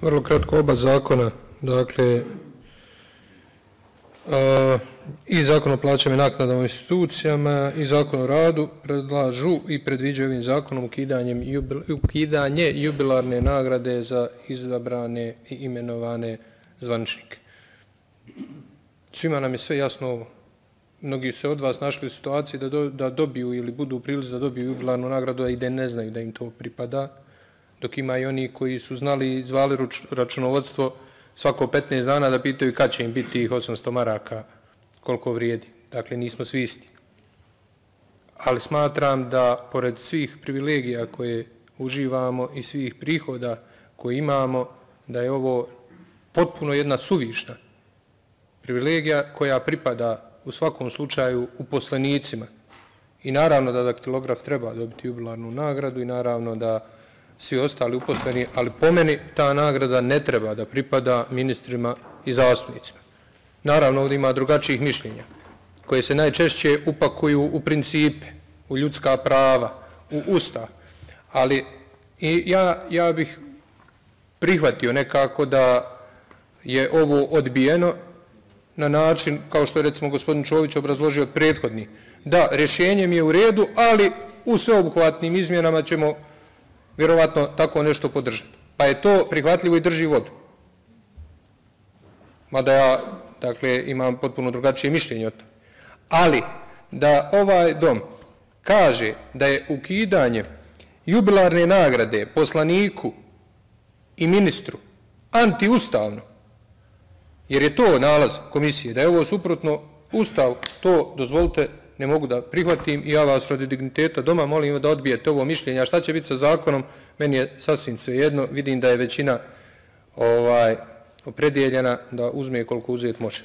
Vrlo kratko, oba zakona, dakle, i zakon o plaćama i naknadama u institucijama i zakon o radu predlažu i predviđaju ovim zakonom ukidanje jubilarne nagrade za izabrane i imenovane zvaničnike. Svima nam je sve jasno ovo. Mnogi se od vas našli u situaciji da dobiju ili budu u prilici da dobiju jubilarnu nagradu, a i da ne znaju da im to pripada, dok ima i oni koji su znali i zvali računovodstvo svako 15 dana da pitaju kad će im biti tih 800 maraka, koliko vrijedi. Dakle, nismo svi isti. Ali smatram da, pored svih privilegija koje uživamo i svih prihoda koje imamo, da je ovo potpuno jedna suvišna privilegija koja pripada u svakom slučaju uposlenicima. I naravno da daktilograf treba dobiti jubilarnu nagradu i naravno da svi ostali uposleni, ali po meni ta nagrada ne treba da pripada ministrima i zastupnicima. Naravno, ovdje ima drugačijih mišljenja, koje se najčešće upakuju u principe, u ljudska prava, u Ustav. Ali ja bih prihvatio nekako da je ovo odbijeno na način, kao što je recimo gospodin Čović obrazložio prethodni, da rješenjem je u redu, ali u sveobuhvatnim izmjenama ćemo vjerovatno tako nešto podržati. Pa je to prihvatljivo i drži vodu. Mada ja, dakle, imam potpuno drugačije mišljenje o tom. Ali, da ovaj dom kaže da je ukidanje jubilarne nagrade poslaniku i ministru antiustavno, jer je to nalaz komisije, da je ovo suprotno Ustavu, to, dozvolite, ne mogu da prihvatim i ja vas radi digniteta doma molim da odbijete ovo mišljenje. A šta će biti sa zakonom, meni je sasvim svejedno, vidim da je većina opredijeljena da uzme koliko uzeti može.